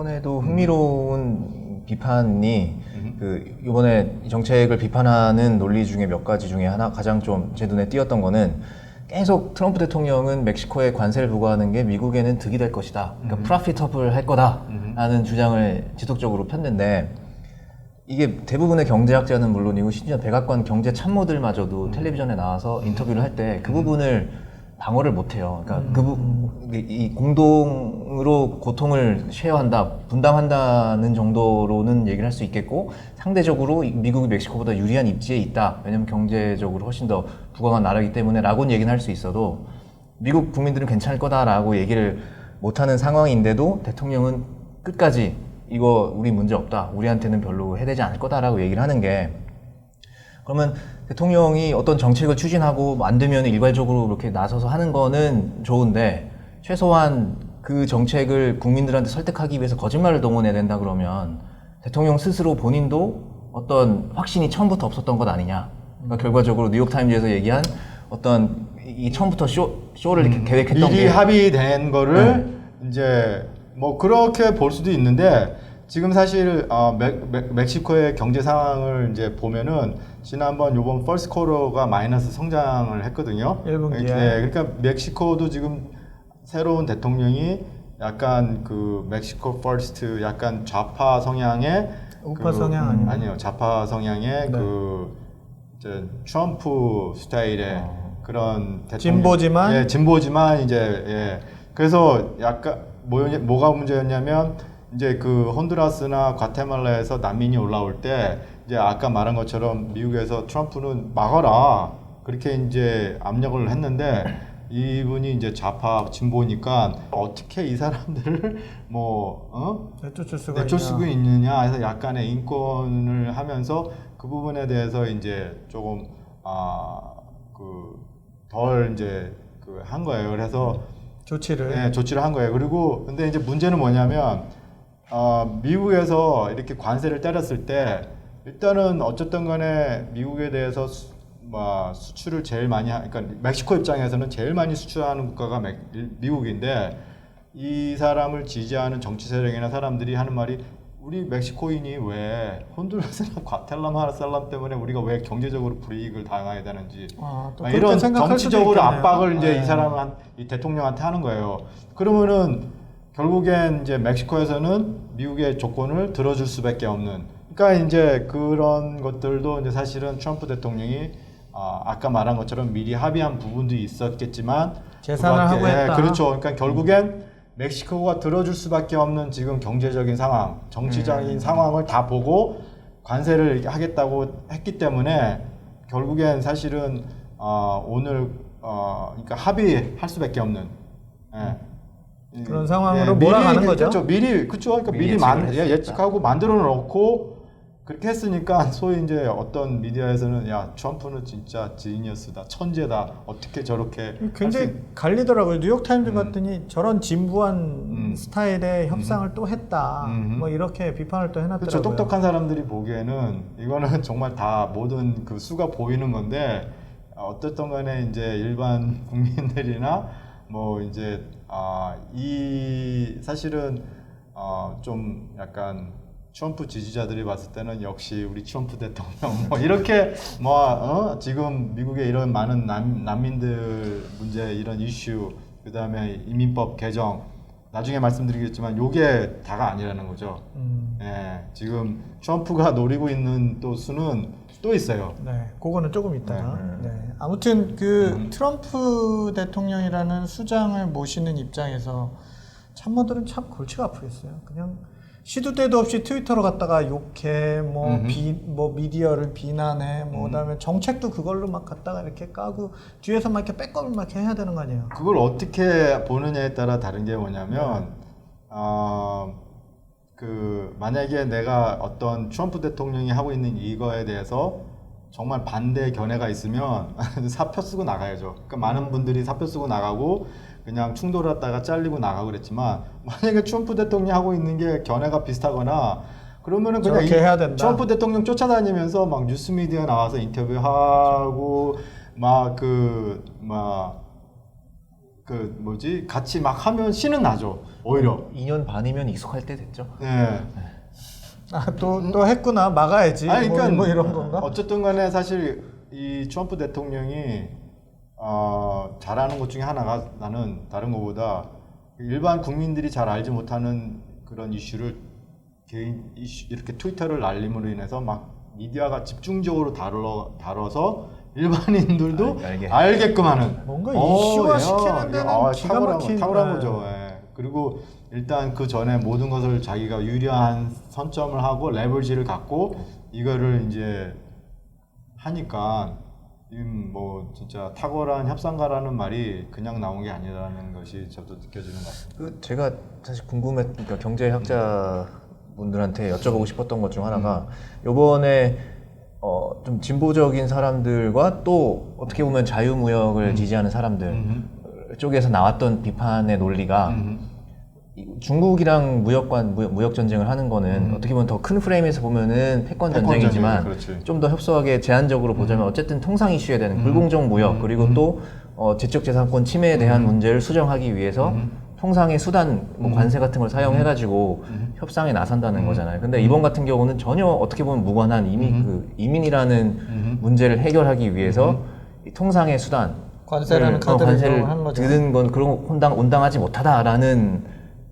이번에도 흥미로운 비판이 이번에 정책을 비판하는 논리 중에 몇 가지 중에 하나 가장 좀 제 눈에 띄었던 거는 계속 트럼프 대통령은 멕시코에 관세를 부과하는 게 미국에는 득이 될 것이다. 그러니까 프로피터블 할 거다라는 주장을 지속적으로 폈는데 이게 대부분의 경제학자는 물론이고 심지어 백악관 경제 참모들마저도 텔레비전에 나와서 인터뷰를 할 때 그 부분을 방어를 못해요. 그러니까 이 공동으로 고통을 쉐어한다, 분담한다는 정도로는 얘기를 할 수 있겠고 상대적으로 미국이 멕시코보다 유리한 입지에 있다. 왜냐면 경제적으로 훨씬 더 부강한 나라이기 때문에 라고는 얘기는 할 수 있어도 미국 국민들은 괜찮을 거다라고 얘기를 못하는 상황인데도 대통령은 끝까지 이거 우리 문제 없다. 우리한테는 별로 해되지 않을 거다라고 얘기를 하는 게 그러면 대통령이 어떤 정책을 추진하고 안 되면 일괄적으로 이렇게 나서서 하는 거는 좋은데 최소한 그 정책을 국민들한테 설득하기 위해서 거짓말을 동원해야 된다 그러면 대통령 스스로 본인도 어떤 확신이 처음부터 없었던 것 아니냐. 그러니까 결과적으로 뉴욕타임즈에서 얘기한 어떤 이 처음부터 쇼를 이렇게 계획했던 미리 게 합의된 거를 이제 뭐 그렇게 볼 수도 있는데 지금 사실 멕시코의 경제 상황을 이제 보면은 지난번 요번 퍼스트 쿼터가 마이너스 성장을 했거든요. 1분기에. 네, 그러니까 멕시코도 지금 새로운 대통령이 약간 그 멕시코 퍼스트 약간 좌파 성향의 우파 성향 아니에요? 아니요. 좌파 성향의 네. 그 이제 트럼프 스타일의 그런 대통령. 진보지만? 예, 진보지만 이제 예. 그래서 약간 뭐가 문제였냐면 이제 그 혼두라스나 과테말라에서 난민이 올라올 때 이제 아까 말한 것처럼 미국에서 트럼프는 막아라 그렇게 이제 압력을 했는데 이분이 이제 좌파 진보니까 어떻게 이 사람들을 내쫓을 수가 내쫓을 수가 있느냐 해서 약간의 인권을 하면서 그 부분에 대해서 이제 조금 덜 이제 한 거예요. 그래서 조치를. 네, 조치를 한 거예요. 그리고 근데 이제 문제는 뭐냐면 미국에서 이렇게 관세를 때렸을 때 일단은 어쨌든 간에 미국에 대해서 수출을 제일 많이 그러니까 멕시코 입장에서는 제일 많이 수출하는 국가가 미국인데 이 사람을 지지하는 정치 세력이나 사람들이 하는 말이 우리 멕시코인이 왜 혼두라스나 과텔라마라 때문에 우리가 왜 경제적으로 불이익을 당해야 되는지 또 이런 생각할 수도 정치적으로 있겠네요. 압박을 이제 네. 이 사람은 이 대통령한테 하는 거예요. 그러면은 결국엔 이제 멕시코에서는 미국의 조건을 들어줄 수밖에 없는. 그러니까 이제 그런 것들도 이제 사실은 트럼프 대통령이 아까 말한 것처럼 미리 합의한 부분도 있었겠지만 계산을 하고 했다. 그렇죠. 그러니까 결국엔 멕시코가 들어줄 수밖에 없는 지금 경제적인 상황, 정치적인 상황을 다 보고 관세를 하겠다고 했기 때문에 결국엔 사실은 오늘 그러니까 합의할 수밖에 없는 그런 상황으로 미리, 몰아가는 거죠. 그렇죠. 그러니까 미리 예측하고 만들어 놓고 그렇게 했으니까 소위 이제 어떤 미디어에서는 야 트럼프는 진짜 지니어스다, 천재다, 어떻게 저렇게 굉장히 갈리더라고요. 뉴욕타임즈 봤더니 저런 진부한 스타일의 협상을 또 했다. 뭐 이렇게 비판을 또 해놨더라고요. 그렇죠. 똑똑한 사람들이 보기에는 이거는 정말 다 모든 그 수가 보이는 건데 어쨌든 간에 이제 일반 국민들이나 뭐 이제 이 사실은 좀 약간 트럼프 지지자들이 봤을 때는 역시 우리 트럼프 대통령 뭐 이렇게 지금 미국에 이런 많은 난민들 문제 이런 이슈 그다음에 이민법 개정 나중에 말씀드리겠지만 요게 다가 아니라는 거죠. 예, 지금 트럼프가 노리고 있는 또 수는 또 있어요. 네, 그거는 조금 이따가. 네. 아무튼 그 트럼프 대통령이라는 수장을 모시는 입장에서 참모들은 참 골치가 아프겠어요. 그냥 시도 때도 없이 트위터로 갔다가 욕해, 뭐 미디어를 비난해, 그다음에 정책도 그걸로 막 갔다가 이렇게 까고 뒤에서 막 이렇게 백업을 막 이렇게 해야 되는 거 아니에요? 그걸 어떻게 보느냐에 따라 다른 게 뭐냐면 만약에 내가 어떤 트럼프 대통령이 하고 있는 이거에 대해서 정말 반대 견해가 있으면 사표 쓰고 나가야죠. 그러니까 많은 분들이 사표 쓰고 나가고 그냥 충돌하다가 잘리고 나가고 그랬지만 만약에 트럼프 대통령이 하고 있는 게 견해가 비슷하거나 그러면은 그냥 해야 된다. 트럼프 대통령 쫓아다니면서 막 뉴스 미디어 나와서 인터뷰하고 그 뭐지 같이 막 하면 신은 나죠. 오히려. 2년 반이면 익숙할 때 됐죠. 네. 또 했구나 막아야지. 아니, 그러니까 뭐 이런 건가? 어쨌든 간에 사실 이 트럼프 대통령이 잘하는 것 중에 하나가 나는 다른 것보다 일반 국민들이 잘 알지 못하는 그런 이슈를 개인 이슈 이렇게 트위터를 날림으로 인해서 막 미디어가 집중적으로 다뤄서 일반인들도 알게끔 하는 뭔가 이슈화 예. 시키는 데는 기가 막힌 탁월한 거죠. 예. 그리고 일단 그 전에 모든 것을 자기가 유리한 선점을 하고 레버리지를 갖고 이거를 이제 하니까 뭐 진짜 탁월한 협상가라는 말이 그냥 나온 게 아니라는 것이 저도 느껴지는 것 같습니다. 제가 사실 그러니까 경제학자 분들한테 여쭤보고 싶었던 것 중 하나가 요번에 좀 진보적인 사람들과 또 어떻게 보면 자유무역을 지지하는 사람들 쪽에서 나왔던 비판의 논리가 중국이랑 무역 전쟁을 하는 거는 어떻게 보면 더 큰 프레임에서 보면은 패권 전쟁이지만 좀 더 협소하게 제한적으로 보자면 어쨌든 통상 이슈에 대한 불공정 무역 그리고 또 지적재산권 침해에 대한 문제를 수정하기 위해서 통상의 수단, 뭐 관세 같은 걸 사용해가지고 협상에 나선다는 거잖아요. 근데 이번 같은 경우는 전혀 어떻게 보면 무관한 그 이민이라는 문제를 해결하기 위해서 이 통상의 수단, 관세라는 카드를 이용한 거죠. 드는 건 그런 거 온당하지 못하다라는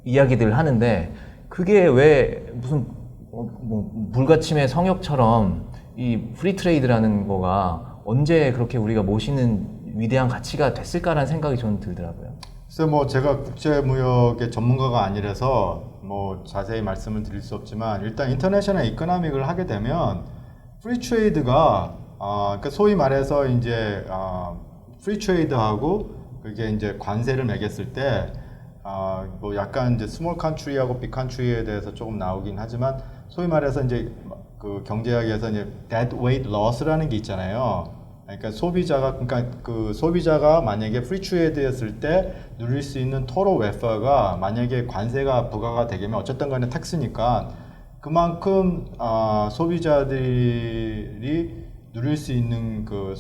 이야기들을 하는데 그게 왜 무슨 뭐 불가침의 성역처럼 이 프리트레이드라는 거가 언제 그렇게 우리가 모시는 위대한 가치가 됐을까라는 생각이 저는 들더라고요. 그래서 뭐 제가 국제무역의 전문가가 아니라서 뭐 자세히 말씀을 드릴 수 없지만 일단 인터내셔널 이코노믹을 하게 되면 프리트레이드가 그러니까 소위 말해서 이제 프리트레이드하고 그게 이제 관세를 매겼을 때 뭐 약간 이제 스몰 컨트리하고 빅 컨트리에 대해서 조금 나오긴 하지만 소위 말해서 이제 그 경제학에서 이제 dead weight loss라는 게 있잖아요. 그러니까 소비자가 만약에 프리트레이드였을 때 누릴 수 있는 토tal 웨퍼가 만약에 관세가 부과가 되게 되면 어쨌든 간에 텍스니까 그만큼 소비자들이 누릴 수 있는 그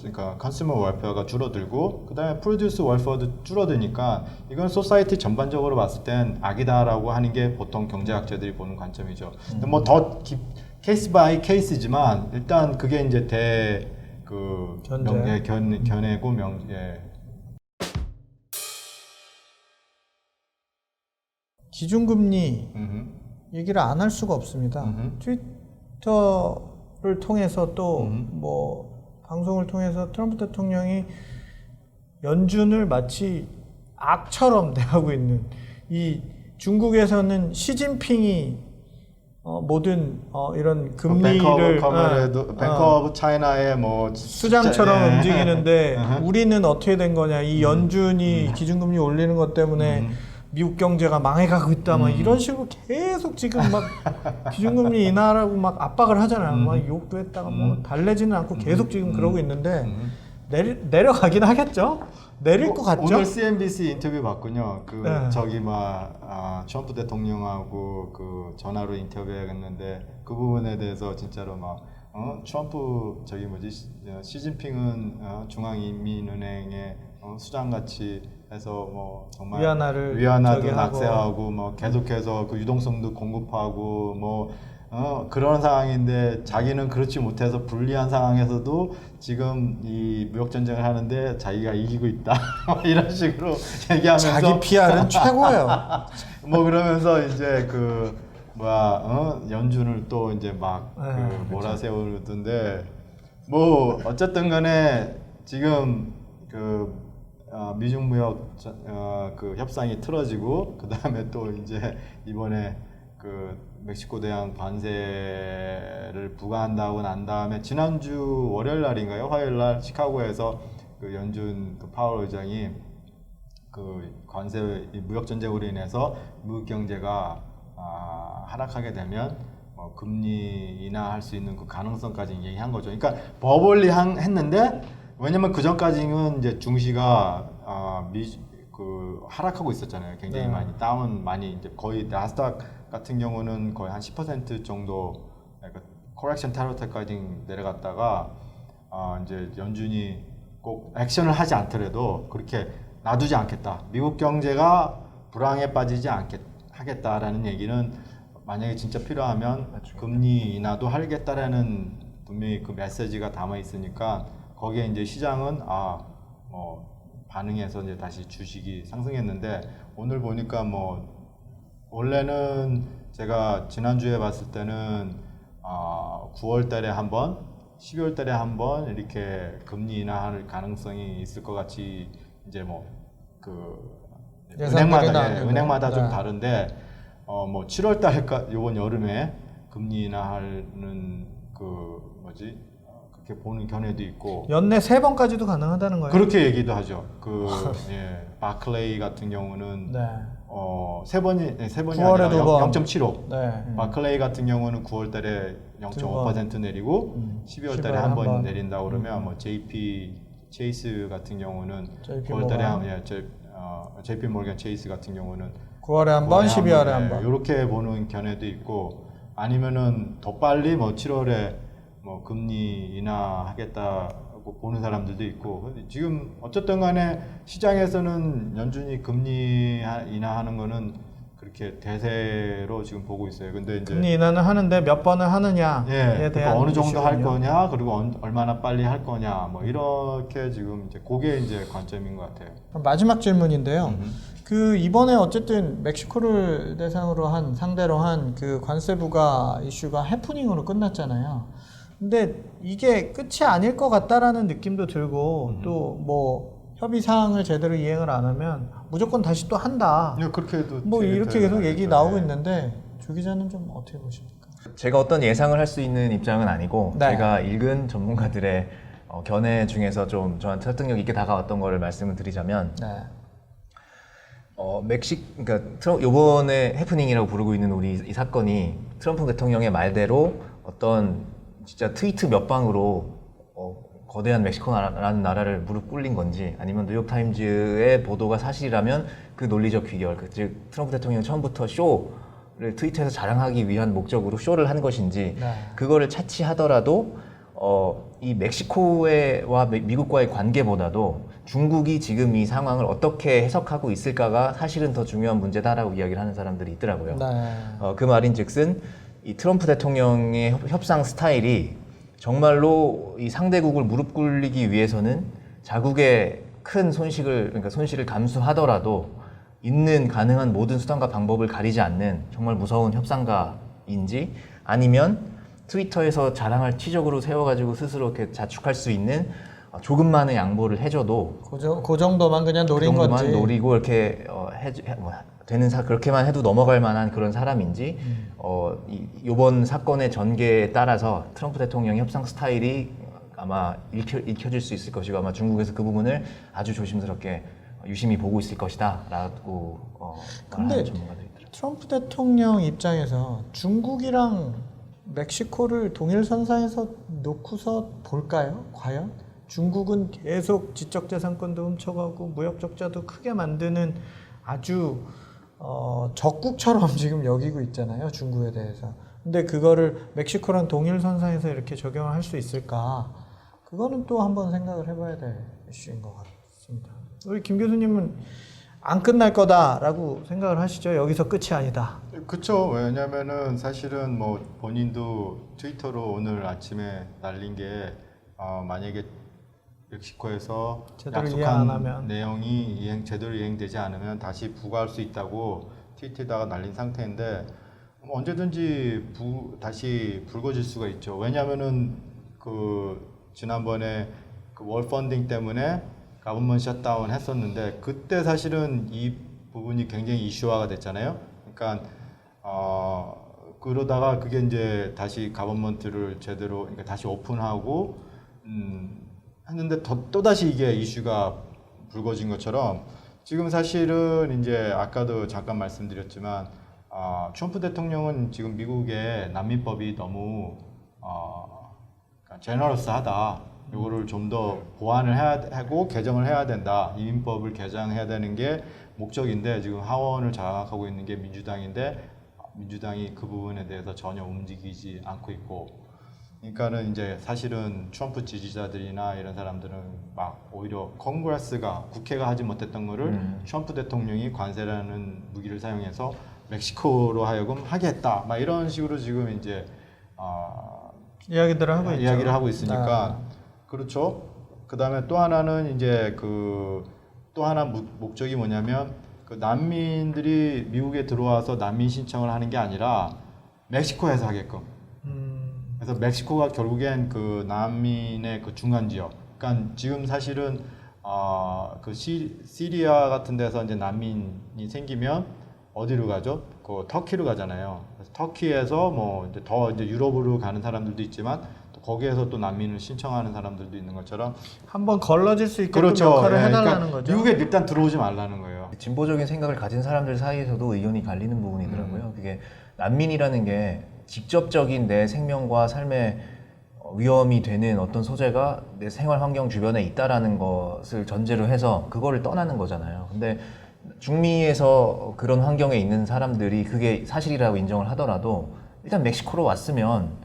그러니까 컨슈머 웰페어가 줄어들고 그다음에 프로듀스 웰페어도 줄어드니까 이건 소사이티 전반적으로 봤을 땐 악이다라고 하는 게 보통 경제학자들이 보는 관점이죠. 근데 뭐 더 케이스 바이 케이스지만 일단 그게 이제 견해고 기준금리 얘기를 안 할 수가 없습니다. 트위터를 통해서 또 뭐 방송을 통해서 트럼프 대통령이 연준을 마치 악처럼 대하고 있는 이 중국에서는 시진핑이 모든 이런 금리를 뱅크 오브 차이나의 뭐 수장처럼 움직이는데 우리는 어떻게 된 거냐 이 연준이 기준금리 올리는 것 때문에 미국 경제가 망해가고 있다 막 이런 식으로 계속 지금 막 기준금리 인하라고 막 압박을 하잖아요. 막 욕도 했다가 뭐 달래지는 않고 계속 지금 그러고 있는데 내려가긴 하겠죠. 내릴 것 같죠. 오늘 CNBC 인터뷰 봤군요. 저기 트럼프 대통령하고 그 전화로 인터뷰했는데 그 부분에 대해서 진짜로 막 트럼프 시진핑은 중앙인민은행의 수장같이 해서 뭐 정말 위안화도 낙세하고 뭐 계속해서 그 유동성도 공급하고 뭐 그런 상황인데 자기는 그렇지 못해서 불리한 상황에서도 지금 이 무역 전쟁을 하는데 자기가 이기고 있다 이런 식으로 얘기하면서 자기 PR은 최고예요. 뭐 그러면서 이제 연준을 또 이제 막 몰아세우던데 뭐 어쨌든 간에 지금 미중 무역 그 협상이 틀어지고 그 다음에 또 이제 이번에 멕시코 대한 관세를 부과한다고 난 다음에 지난주 월요일 날인가요? 화요일 날 시카고에서 연준 파월 의장이 관세 무역 전쟁으로 인해서 미국 경제가 하락하게 되면 금리 인하할 수 있는 그 가능성까지 얘기한 거죠. 그러니까 버벌리 했는데 왜냐면 그 전까지는 이제 중시가 하락하고 있었잖아요. 굉장히 많이 이제 거의 나스닥 같은 경우는 거의 한 10% 정도 코렉션 테러테까지 내려갔다가 이제 연준이 꼭 액션을 하지 않더라도 그렇게 놔두지 않겠다. 미국 경제가 불황에 빠지지 하겠다라는 얘기는 만약에 진짜 필요하면 금리 인하도 하겠다라는 분명히 그 메시지가 담아 있으니까 거기에 이제 시장은 반응해서 이제 다시 주식이 상승했는데 오늘 보니까 뭐 원래는 제가 지난주에 봤을 때는 9월 달에 한 번, 12월 달에 한 번 이렇게 금리 인하할 가능성이 있을 것 같이 이제 은행마다 좀 네. 다른데 뭐 7월 달까 이번 여름에 금리 인하하는 그렇게 보는 견해도 있고 연내 3번까지도 가능하다는 거예요. 그렇게 얘기도 하죠. 바클레이 같은 경우는 네. 세 번이 9월에 아니라 두 번. 0.75. 네. 바클레이 같은 경우는 9월 달에 0.5% 내리고 12월 달에 한 번 내린다고 그러면 뭐 JP 체이스 같은 경우는 JP 9월 달에 모건. JP 모건 체이스 같은 경우는 9월에 한 번, 12월에 한 번. 이렇게 보는 견해도 있고 아니면은 더 빨리 뭐 7월에 뭐 금리 인하하겠다고 보는 사람들도 있고 근데 지금 어쨌든 간에 시장에서는 연준이 금리 인하하는 거는 그렇게 대세로 지금 보고 있어요. 근데 이제 금리 인하는 하는데 몇 번을 하느냐에 그러니까 대한 어느 정도 할 이슈군요. 거냐 그리고 얼마나 빨리 할 거냐 뭐 이렇게 지금 이제 그게 이제 관점인 것 같아요. 마지막 질문인데요. 그 이번에 어쨌든 멕시코를 대상으로 한 상대로 한 그 관세 부과 이슈가 해프닝으로 끝났잖아요. 근데 이게 끝이 아닐 것 같다라는 느낌도 들고 또 뭐 협의 사항을 제대로 이행을 안 하면 무조건 다시 또 한다. 그렇게도 뭐 이렇게 계속 얘기 하겠죠. 나오고 네. 있는데 조 기자는 좀 어떻게 보십니까? 제가 어떤 예상을 할 수 있는 입장은 아니고 네. 제가 읽은 전문가들의 견해 중에서 좀 저한테 설득력 있게 다가왔던 거를 말씀을 드리자면 네. 그러니까 요번에 해프닝이라고 부르고 있는 우리 이 사건이 트럼프 대통령의 말대로 어떤 진짜 트위트 몇 방으로 거대한 멕시코라는 나라를 무릎 꿇린 건지 아니면 뉴욕타임즈의 보도가 사실이라면 그 논리적 귀결, 즉 트럼프 대통령이 처음부터 쇼를 트위터에서 자랑하기 위한 목적으로 쇼를 한 것인지 네. 그거를 차치하더라도 이 멕시코와 미국과의 관계보다도 중국이 지금 이 상황을 어떻게 해석하고 있을까가 사실은 더 중요한 문제다라고 이야기를 하는 사람들이 있더라고요. 네. 그 말인즉슨 이 트럼프 대통령의 협상 스타일이 정말로 이 상대국을 무릎 꿇리기 위해서는 자국의 큰 손실을 감수하더라도 있는 가능한 모든 수단과 방법을 가리지 않는 정말 무서운 협상가인지 아니면 트위터에서 자랑할 치적으로 세워가지고 스스로 이렇게 자축할 수 있는 조금만의 양보를 해줘도 그 정도만 그냥 노린 그 정도만 건지. 노리고 이렇게 그렇게만 해도 넘어갈 만한 그런 사람인지 이번 사건의 전개에 따라서 트럼프 대통령의 협상 스타일이 아마 읽혀질 수 있을 것이고 아마 중국에서 그 부분을 아주 조심스럽게 유심히 보고 있을 것이다라고 근데 말하는 전문가들이 있더라고요. 트럼프 대통령 입장에서 중국이랑 멕시코를 동일선상에서 놓고서 볼까요? 과연? 중국은 계속 지적재산권도 훔쳐가고 무역 적자도 크게 만드는 아주 적국처럼 지금 여기고 있잖아요. 중국에 대해서. 근데 그거를 멕시코랑 동일선상에서 이렇게 적용을 할 수 있을까? 그거는 또 한번 생각을 해봐야 될 이슈인 것 같습니다. 우리 김 교수님은 안 끝날 거다라고 생각을 하시죠? 여기서 끝이 아니다. 그렇죠. 왜냐면은 사실은 뭐 본인도 트위터로 오늘 아침에 날린 게 만약에 멕시코에서 제대로 이해 안 약속한 하면. 내용이 제대로 이행되지 않으면 다시 부과할 수 있다고 트위터에다가 날린 상태인데 언제든지 다시 불거질 수가 있죠. 왜냐면은 지난번에 월 펀딩 때문에 가버먼 셧다운 했었는데 그때 사실은 이 부분이 굉장히 이슈화가 됐잖아요. 그러니까 그러다가 그게 이제 다시 가버먼트를 제대로 그러니까 다시 오픈하고 했는데 또 다시 이게 이슈가 불거진 것처럼 지금 사실은 이제 아까도 잠깐 말씀드렸지만 트럼프 대통령은 지금 미국의 난민법이 너무 제너러스하다. 이거를 좀 더 보완을 해야 하고 개정을 해야 된다. 이민법을 개정해야 되는 게 목적인데 지금 하원을 장악하고 있는 게 민주당인데 민주당이 그 부분에 대해서 전혀 움직이지 않고 있고 그러니까는 이제 사실은 트럼프 지지자들이나 이런 사람들은 막 오히려 컨그레스가 국회가 하지 못했던 거를 트럼프 대통령이 관세라는 무기를 사용해서 멕시코로 하여금 하게 했다. 막 이런 식으로 지금 이제 이야기들을 하고 있죠. 이야기를 하고 있으니까 그렇죠. 그다음에 또 하나는 이제 또 하나 목적이 뭐냐면 그 난민들이 미국에 들어와서 난민 신청을 하는 게 아니라 멕시코에서 하게끔. 그래서 멕시코가 결국엔 그 난민의 그 중간 지역. 그러니까 지금 사실은 그 시리아 같은 데서 이제 난민이 생기면 어디로 가죠? 그 터키로 가잖아요. 그래서 터키에서 뭐 이제 더 이제 유럽으로 가는 사람들도 있지만 또 거기에서 또 난민을 신청하는 사람들도 있는 것처럼 한번 걸러질 수 있게끔 그렇죠. 역할을 예, 해달라는 그러니까 거죠. 미국에 일단 들어오지 말라는 거예요. 진보적인 생각을 가진 사람들 사이에서도 의견이 갈리는 부분이더라고요. 그게 난민이라는 게 직접적인 내 생명과 삶의 위험이 되는 어떤 소재가 내 생활 환경 주변에 있다라는 것을 전제로 해서 그거를 떠나는 거잖아요. 근데 중미에서 그런 환경에 있는 사람들이 그게 사실이라고 인정을 하더라도 일단 멕시코로 왔으면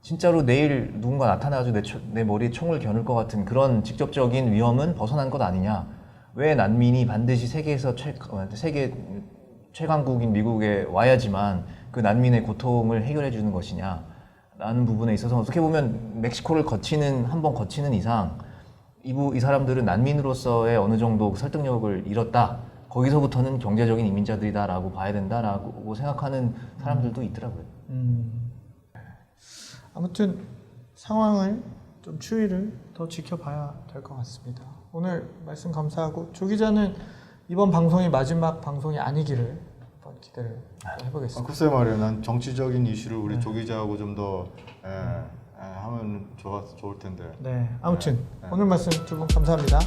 진짜로 내일 누군가 나타나가지고 내 머리에 총을 겨눌 것 같은 그런 직접적인 위험은 벗어난 것 아니냐. 왜 난민이 반드시 세계 최강국인 미국에 와야지만 그 난민의 고통을 해결해 주는 것이냐 라는 부분에 있어서 어떻게 보면 멕시코를 한번 거치는 이상 이 사람들은 난민으로서의 어느 정도 설득력을 잃었다. 거기서부터는 경제적인 이민자들이다 라고 봐야 된다라고 생각하는 사람들도 있더라고요. 아무튼 상황을 좀 추이를 더 지켜봐야 될 것 같습니다. 오늘 말씀 감사하고 조 기자는 이번 방송이 마지막 방송이 아니기를 한번 기대를 해보겠습니다. 글쎄 말이에요. 난 정치적인 이슈를 우리 조 기자하고 좀 더 하면 좋을 텐데. 네, 아무튼 오늘 말씀 두 분 감사합니다.